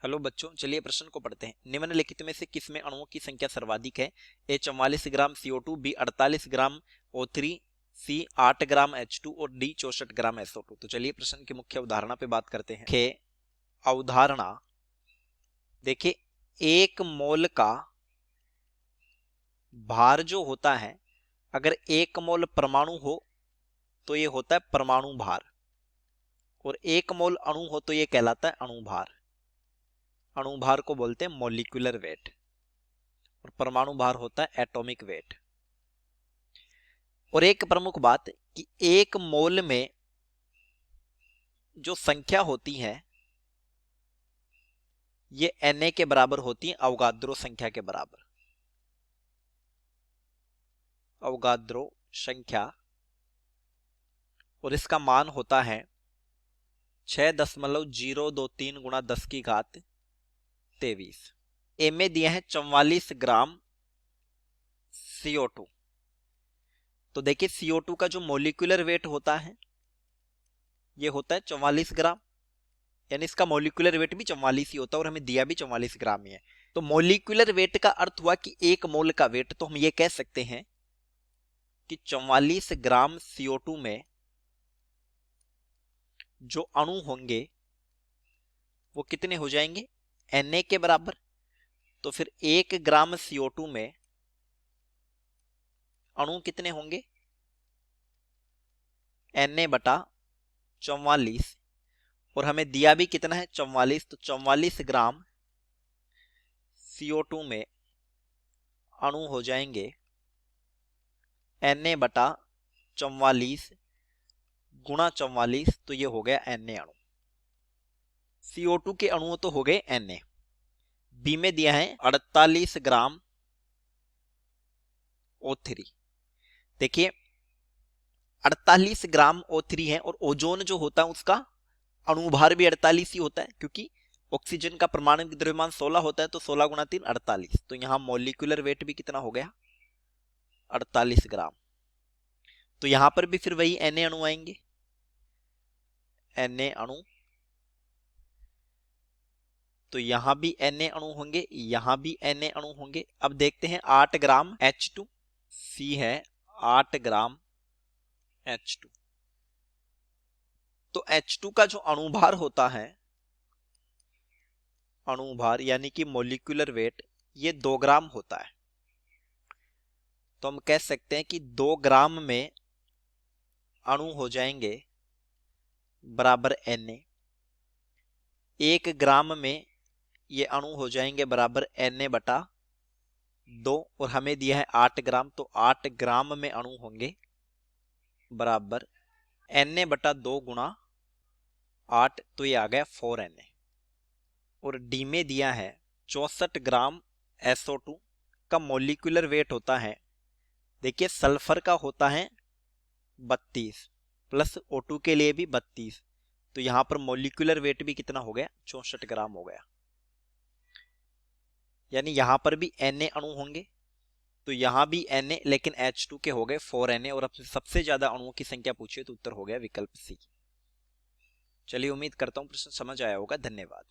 Hello बच्चों, चलिए प्रश्न को पढ़ते हैं। निम्नलिखित में से किसमें अणुओं की संख्या सर्वाधिक है? ए 44 ग्राम CO2, बी 48 ग्राम O3, सी 8 ग्राम H2 और डी 64 ग्राम SO2। तो चलिए प्रश्न की मुख्य अवधारणा पे बात करते हैं। अवधारणा देखिए, एक मोल का भार जो होता है, अगर एक मोल परमाणु हो तो ये होता है परमाणु भार, और एक मोल अणु हो तो ये कहलाता है अणु भार। अणु भार को बोलते हैं मॉलिक्यूलर वेट, और परमाणु भार होता है एटॉमिक वेट। और एक प्रमुख बात कि एक मोल में जो संख्या होती है ये Na के बराबर होती है अवगाद्रो संख्या के बराबर। अवगाद्रो संख्या, और इसका मान होता है 6.023 गुणा 10 की घात 23। ए में दिया है 44 ग्राम CO2। तो देखिए CO2 का जो मॉलिक्यूलर वेट होता है ये होता है 44 ग्राम, यानी इसका मॉलिक्यूलर वेट भी 44 ही होता है, और हमें दिया भी 44 ग्राम ही है। तो मॉलिक्यूलर वेट का अर्थ हुआ कि एक मोल का वेट। तो हम ये कह सकते हैं कि 44 ग्राम CO2 में जो अणु होंगे वो कितने हो जाएंगे? Na के बराबर। तो फिर 1 ग्राम CO2 में अणु कितने होंगे? Na बटा 44, और हमें दिया भी कितना है? 44। तो 44 ग्राम CO2 में अणु हो जाएंगे Na बटा 44 गुणा 44, तो ये हो गया Na अणु। CO2 के अणु तो हो गए Na। बी में दिया है 48 ग्राम O3। देखिए 48 ग्राम O3 है, और ओजोन जो होता है उसका अणुभार भी 48 ही होता है, क्योंकि ऑक्सीजन का परमाणु द्रव्यमान 16 होता है, तो 16 गुणा 3 48। तो यहां मॉलिक्यूलर वेट भी कितना हो गया? 48 ग्राम। तो यहां पर भी फिर वही Na अणु आएंगे, Na अणु। तो यहां भी Na अणु होंगे, यहां भी Na अणु होंगे। अब देखते हैं 8 ग्राम H2, C है 8 ग्राम H2। तो H2 का जो अणुभार होता है, अणुभार यानी कि मॉलिक्यूलर वेट, ये 2 ग्राम होता है। तो हम कह सकते हैं कि 2 ग्राम में अणु हो जाएंगे बराबर Na। 1 ग्राम में ये अणु हो जाएंगे बराबर Na बटा 2, और हमें दिया है 8 ग्राम, तो 8 ग्राम में अणु होंगे बराबर Na बटा 2 गुणा 8, तो ये आ गया 4Na। और डी में दिया है 64 ग्राम SO2 का मॉलिक्यूलर वेट होता है। देखिए सल्फर का होता है 32, प्लस O2 के लिए भी 32, तो यहां पर मॉलिक्यूलर वेट भी कितना हो गया? 64 ग्राम हो गया। यानी यहां पर भी Na अणु होंगे, तो यहां भी Na, लेकिन H2 के हो गए 4Na, और अब सबसे ज्यादा अणुओं की संख्या पूछिए तो उत्तर हो गया विकल्प सी। चलिए उम्मीद करता हूं प्रश्न समझ आया होगा। धन्यवाद।